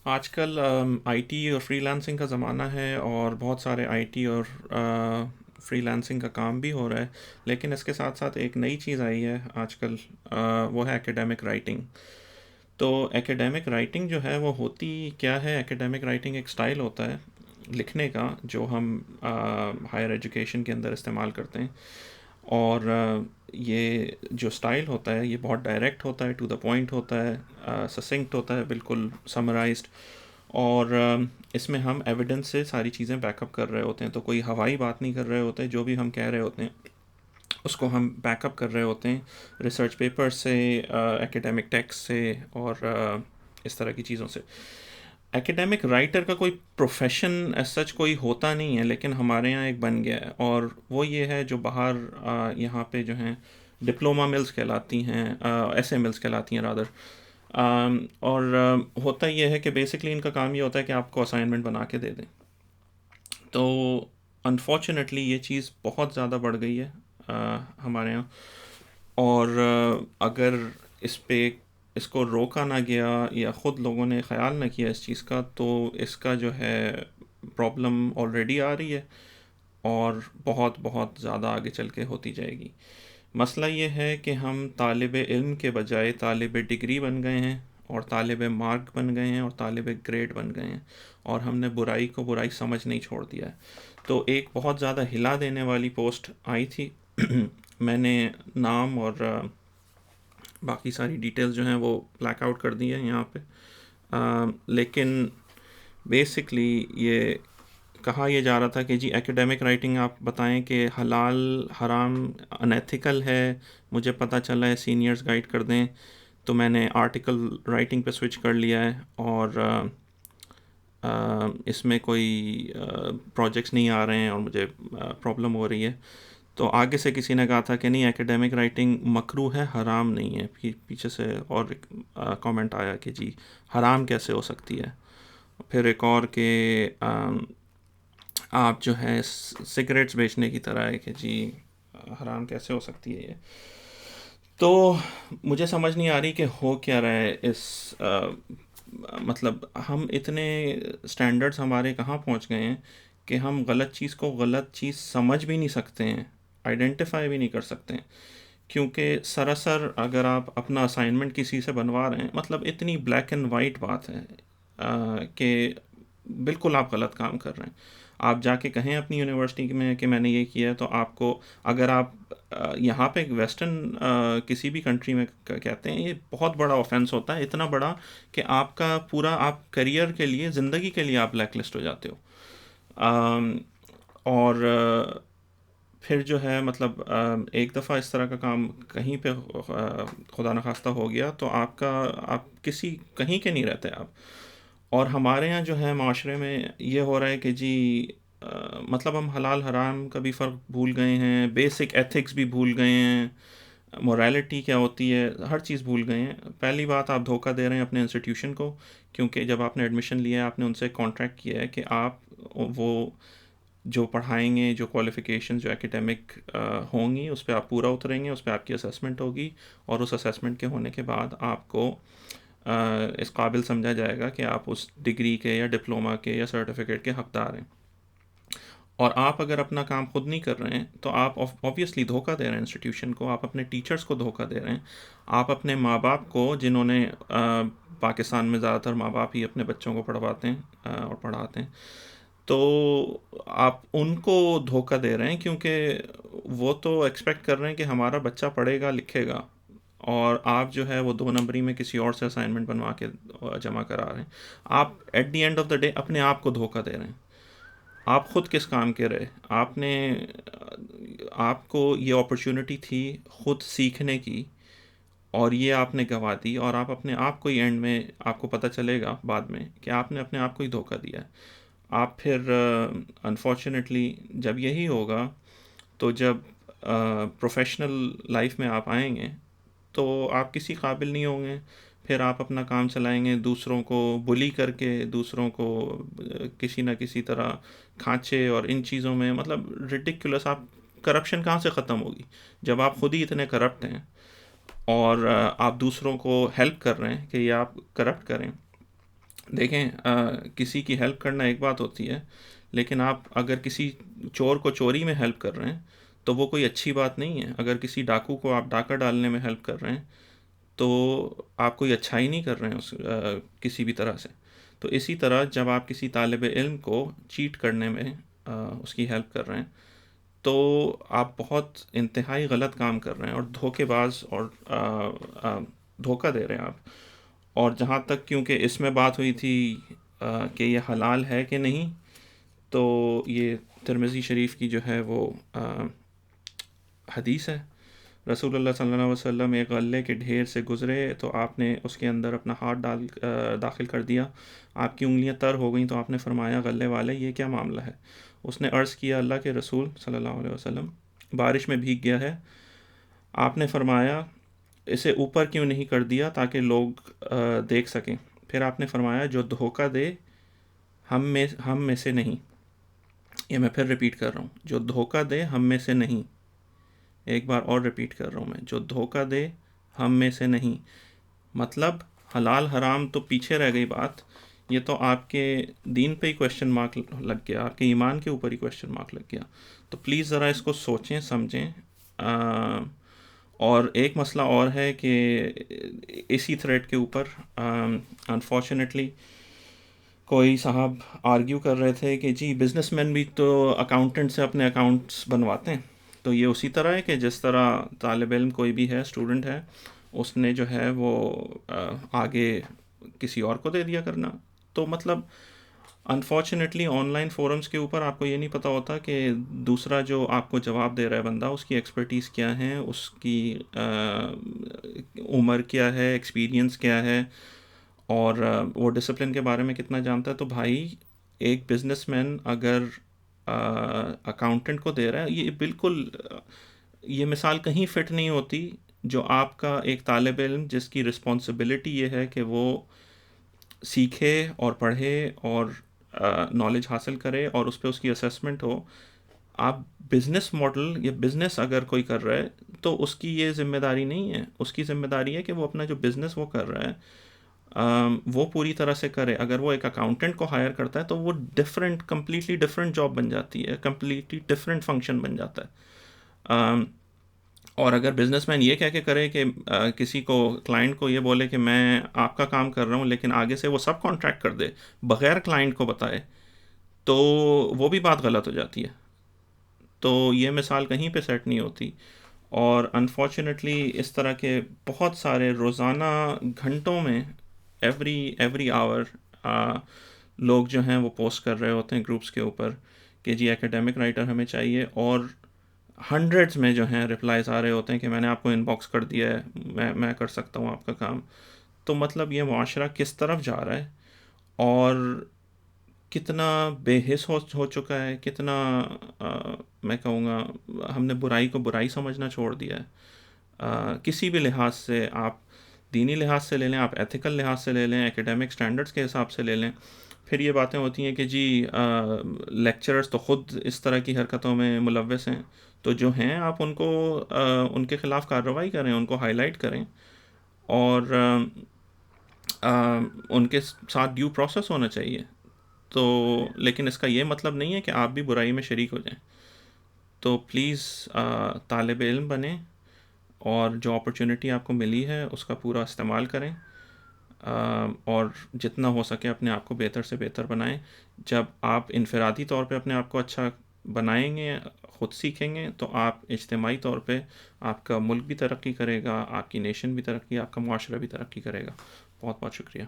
آج کل I T اور فری لانسنگ کا زمانہ ہے، اور بہت سارے آئی ٹی اور فری لانسنگ کا کام بھی ہو رہا ہے، لیکن اس کے ساتھ ساتھ ایک نئی چیز آئی ہے آج کل، وہ ہے ایکیڈیمک رائٹنگ۔ تو ایکیڈیمک رائٹنگ جو ہے وہ ہوتی کیا ہے؟ ایکیڈیمک رائٹنگ ایک سٹائل ہوتا ہے لکھنے کا جو ہم ہائر ایجوکیشن کے اندر استعمال کرتے ہیں، اور یہ جو سٹائل ہوتا ہے یہ بہت ڈائریکٹ ہوتا ہے، ٹو دا پوائنٹ ہوتا ہے، سسنکٹ ہوتا ہے، بالکل سمرائزڈ، اور اس میں ہم ایویڈنس سے ساری چیزیں بیک اپ کر رہے ہوتے ہیں، تو کوئی ہوائی بات نہیں کر رہے ہوتے، جو بھی ہم کہہ رہے ہوتے ہیں اس کو ہم بیک اپ کر رہے ہوتے ہیں ریسرچ پیپر سے، ایکیڈیمک ٹیکسٹ سے، اور اس طرح کی چیزوں سے۔ ایکیڈیمک رائٹر کا کوئی پروفیشن ایز سچ کوئی ہوتا نہیں ہے، لیکن ہمارے یہاں ایک بن گیا ہے، اور وہ یہ ہے جو باہر یہاں پہ جو ہیں ڈپلومہ ملز کہلاتی ہیں، ایس اے ملز کہلاتی ہیں رادر، اور ہوتا یہ ہے کہ بیسکلی ان کا کام یہ ہوتا ہے کہ آپ کو اسائنمنٹ بنا کے دے دیں۔ تو انفارچونیٹلی یہ چیز بہت زیادہ بڑھ گئی ہے ہمارے یہاں، اور اگر اس پہ اس کو روکا نہ گیا یا خود لوگوں نے خیال نہ کیا اس چیز کا، تو اس کا جو ہے پرابلم آلریڈی آ رہی ہے، اور بہت بہت زیادہ آگے چل کے ہوتی جائے گی۔ مسئلہ یہ ہے کہ ہم طالب علم کے بجائے طالب ڈگری بن گئے ہیں، اور طالب مارک بن گئے ہیں، اور طالب گریڈ بن گئے ہیں، اور ہم نے برائی کو برائی سمجھ نہیں چھوڑ دیا ہے۔ تو ایک بہت زیادہ ہلا دینے والی پوسٹ آئی تھی میں نے نام اور باقی ساری ڈیٹیلز جو ہیں وہ بلیک آؤٹ کر دی ہیں یہاں پہ، لیکن بیسکلی یہ کہا یہ جا رہا تھا کہ جی ایکیڈیمک رائٹنگ آپ بتائیں کہ حلال حرام انیتھیکل ہے، مجھے پتہ چلا ہے سینئرز گائیڈ کر دیں، تو میں نے آرٹیکل رائٹنگ پہ سوئچ کر لیا ہے، اور اس میں کوئی پروجیکٹس نہیں آ رہے ہیں اور مجھے پرابلم ہو رہی ہے۔ تو آگے سے کسی نے کہا تھا کہ نہیں ایکیڈیمک رائٹنگ مکروہ ہے، حرام نہیں ہے، پیچھے سے اور کامنٹ آیا کہ جی حرام کیسے ہو سکتی ہے، پھر ایک اور کہ آپ جو ہے سگریٹس بیچنے کی طرح ہے کہ جی حرام کیسے ہو سکتی ہے یہ۔ تو مجھے سمجھ نہیں آ رہی کہ ہو کیا رہا ہے اس مطلب ہم اتنے سٹینڈرڈز ہمارے کہاں پہنچ گئے ہیں کہ ہم غلط چیز کو غلط چیز سمجھ بھی نہیں سکتے ہیں، آئیڈینٹیفائی بھی نہیں کر سکتے ہیں، کیونکہ سراسر اگر آپ اپنا اسائنمنٹ کسی سے بنوا رہے ہیں، مطلب اتنی بلیک اینڈ وائٹ بات ہے کہ بالکل آپ غلط کام کر رہے ہیں۔ آپ جا کے کہیں اپنی یونیورسٹی میں کہ میں نے یہ کیا ہے، تو آپ کو اگر آپ یہاں پہ ویسٹرن کسی بھی کنٹری میں کہتے ہیں یہ بہت بڑا آفینس ہوتا ہے، اتنا بڑا کہ آپ کا پورا آپ کریئر کے لیے زندگی کے لیے آپ بلیک لسٹ ہو جاتے ہو۔ اور پھر جو ہے مطلب ایک دفعہ اس طرح کا کام کہیں پہ خدا نخواستہ ہو گیا تو آپ کسی کہیں کے نہیں رہتے آپ۔ اور ہمارے یہاں جو ہے معاشرے میں یہ ہو رہا ہے کہ جی مطلب ہم حلال حرام کا بھی فرق بھول گئے ہیں، بیسک ایتھکس بھی بھول گئے ہیں، مورالٹی کیا ہوتی ہے ہر چیز بھول گئے ہیں۔ پہلی بات آپ دھوکہ دے رہے ہیں اپنے انسٹیٹیوشن کو، کیونکہ جب آپ نے ایڈمیشن لیا ہے آپ نے ان سے کانٹریکٹ کیا ہے کہ آپ وہ جو پڑھائیں گے، جو کوالیفیکیشن جو ایکیڈیمک ہوں گی اس پہ آپ پورا اتریں گے، اس پہ آپ کی اسیسمنٹ ہوگی، اور اس اسیسمنٹ کے ہونے کے بعد آپ کو اس قابل سمجھا جائے گا کہ آپ اس ڈگری کے یا ڈپلومہ کے یا سرٹیفکیٹ کے حقدار ہیں۔ اور آپ اگر اپنا کام خود نہیں کر رہے ہیں تو آپ آبویسلی دھوکہ دے رہے ہیں انسٹیٹیوشن کو، آپ اپنے ٹیچرز کو دھوکہ دے رہے ہیں، آپ اپنے ماں باپ کو، جنہوں نے پاکستان میں زیادہ تر ماں باپ ہی اپنے بچوں کو پڑھواتے ہیں اور پڑھاتے ہیں، تو آپ ان کو دھوکہ دے رہے ہیں، کیونکہ وہ تو ایکسپیکٹ کر رہے ہیں کہ ہمارا بچہ پڑھے گا لکھے گا، اور آپ جو ہے وہ 2 نمبری میں کسی اور سے اسائنمنٹ بنوا کے جمع کرا رہے ہیں۔ آپ at the end of the day اپنے آپ کو دھوکہ دے رہے ہیں۔ آپ خود کس کام کے رہے؟ آپ نے آپ کو یہ اپرچونٹی تھی خود سیکھنے کی، اور یہ آپ نے گنوا دی، اور آپ اپنے آپ کو ہی اینڈ میں آپ کو پتہ چلے گا بعد میں کہ آپ نے اپنے آپ کو ہی دھوکہ دیا ہے۔ آپ پھر انفارچونیٹلی جب یہی ہوگا تو جب پروفیشنل لائف میں آپ آئیں گے تو آپ کسی قابل نہیں ہوں گے، پھر آپ اپنا کام چلائیں گے دوسروں کو بلی کر کے، دوسروں کو کسی نہ کسی طرح کھانچے اور ان چیزوں میں، مطلب ریڈیکولس۔ آپ کرپشن کہاں سے ختم ہوگی جب آپ خود ہی اتنے کرپٹ ہیں، اور آپ دوسروں کو ہیلپ کر رہے ہیں کہ یہ آپ کرپٹ کریں؟ دیکھیں کسی کی ہیلپ کرنا ایک بات ہوتی ہے، لیکن آپ اگر کسی چور کو چوری میں ہیلپ کر رہے ہیں تو وہ کوئی اچھی بات نہیں ہے. اگر کسی ڈاکو کو آپ ڈاکہ ڈالنے میں ہیلپ کر رہے ہیں تو آپ کوئی اچھائی نہیں کر رہے ہیں کسی بھی طرح سے. تو اسی طرح جب آپ کسی طالب علم کو چیٹ کرنے میں اس کی ہیلپ کر رہے ہیں تو آپ بہت انتہائی غلط کام کر رہے ہیں اور دھوکے باز اور دھوکہ دے رہے ہیں آپ. اور جہاں تک کیونکہ اس میں بات ہوئی تھی کہ یہ حلال ہے کہ نہیں، تو یہ ترمذی شریف کی جو ہے وہ حدیث ہے. رسول اللہ صلی اللہ علیہ وسلم ایک غلے کے ڈھیر سے گزرے تو آپ نے اس کے اندر اپنا ہاتھ داخل کر دیا. آپ کی انگلیاں تر ہو گئیں تو آپ نے فرمایا غلے والے یہ کیا معاملہ ہے؟ اس نے عرض کیا اللہ کے رسول صلی اللہ علیہ وسلم بارش میں بھیگ گیا ہے. آپ نے فرمایا اسے اوپر کیوں نہیں کر دیا تاکہ لوگ دیکھ سکیں؟ پھر آپ نے فرمایا جو دھوکہ دے ہم میں سے نہیں. یہ میں پھر ریپیٹ کر رہا ہوں، جو دھوکہ دے ہم میں سے نہیں. ایک بار اور ریپیٹ کر رہا ہوں میں، جو دھوکہ دے ہم میں سے نہیں. مطلب حلال حرام تو پیچھے رہ گئی بات، یہ تو آپ کے دین پہ ہی کویشچن مارک لگ گیا، آپ کے ایمان کے اوپر ہی کویشچن مارک لگ گیا. تو پلیز ذرا اس کو سوچیں سمجھیں. اور ایک مسئلہ اور ہے کہ اسی تھریڈ کے اوپر انفارچونیٹلی کوئی صاحب آرگیو کر رہے تھے کہ جی بزنس مین بھی تو اکاؤنٹنٹ سے اپنے اکاؤنٹس بنواتے ہیں. تو یہ اسی طرح ہے کہ جس طرح طالب علم کوئی بھی ہے، اسٹوڈنٹ ہے، اس نے جو ہے وہ آگے کسی اور کو دے دیا کرنا. تو مطلب انفارچونیٹلی آن لائن فورمز کے اوپر آپ کو یہ نہیں پتہ ہوتا کہ دوسرا جو آپ کو جواب دے رہا ہے بندہ، اس کی ایکسپرٹیز کیا ہے، اس کی عمر کیا ہے، ایکسپیرینس کیا ہے، اور وہ ڈسپلن کے بارے میں کتنا جانتا ہے. تو بھائی ایک بزنس مین اگر اکاؤنٹنٹ کو دے رہا ہے، یہ بالکل یہ مثال کہیں فٹ نہیں ہوتی جو آپ کا ایک طالب علم جس کی رسپانسبلٹی یہ ہے کہ وہ سیکھے اور پڑھے اور نالج حاصل کرے اور اس پہ اس کی اسیسمنٹ ہو. آپ بزنس ماڈل یا بزنس اگر کوئی کر رہا ہے تو اس کی یہ ذمہ داری نہیں ہے. اس کی ذمہ داری ہے کہ وہ اپنا جو بزنس وہ کر رہا ہے وہ پوری طرح سے کرے. اگر وہ ایک اکاؤنٹنٹ کو ہائر کرتا ہے تو وہ کمپلیٹلی ڈفرینٹ جاب بن جاتی ہے، کمپلیٹلی ڈفرینٹ فنکشن بن جاتا ہے. اور اگر بزنس مین یہ کہہ کے کرے کہ کسی کو کلائنٹ کو یہ بولے کہ میں آپ کا کام کر رہا ہوں، لیکن آگے سے وہ سب کانٹریکٹ کر دے بغیر کلائنٹ کو بتائے، تو وہ بھی بات غلط ہو جاتی ہے. تو یہ مثال کہیں پہ سیٹ نہیں ہوتی. اور انفارچونیٹلی اس طرح کے بہت سارے روزانہ گھنٹوں میں ایوری آور لوگ جو ہیں وہ پوسٹ کر رہے ہوتے ہیں گروپس کے اوپر کہ جی ایکیڈیمک رائٹر ہمیں چاہیے، اور ہنڈریڈز میں جو ہیں رپلائز آ رہے ہوتے ہیں کہ میں نے آپ کو ان باکس کر دیا ہے، میں کر سکتا ہوں آپ کا کام. تو مطلب یہ معاشرہ کس طرف جا رہا ہے اور کتنا بے حس ہو چکا ہے، کتنا میں کہوں گا ہم نے برائی کو برائی سمجھنا چھوڑ دیا ہے. کسی بھی لحاظ سے، آپ دینی لحاظ سے لے لیں، آپ ایتھیکل لحاظ سے لے لیں، ایکیڈیمک سٹینڈرڈز کے حساب سے لے لیں. پھر یہ باتیں ہوتی ہیں کہ جی لیکچررز تو خود اس طرح کی حرکتوں میں ملوث ہیں، تو جو ہیں آپ ان کو ان کے خلاف کارروائی کریں، ان کو ہائی لائٹ کریں، اور ان کے ساتھ ڈیو پروسیس ہونا چاہیے. تو لیکن اس کا یہ مطلب نہیں ہے کہ آپ بھی برائی میں شریک ہو جائیں. تو پلیز طالب علم بنیں اور جو اپرچونٹی آپ کو ملی ہے اس کا پورا استعمال کریں، اور جتنا ہو سکے اپنے آپ کو بہتر سے بہتر بنائیں. جب آپ انفرادی طور پہ اپنے آپ کو اچھا بنائیں گے، خود سیکھیں گے، تو آپ اجتماعی طور پہ آپ کا ملک بھی ترقی کرے گا، آپ کی نیشن بھی ترقی، آپ کا معاشرہ بھی ترقی کرے گا. بہت بہت شکریہ.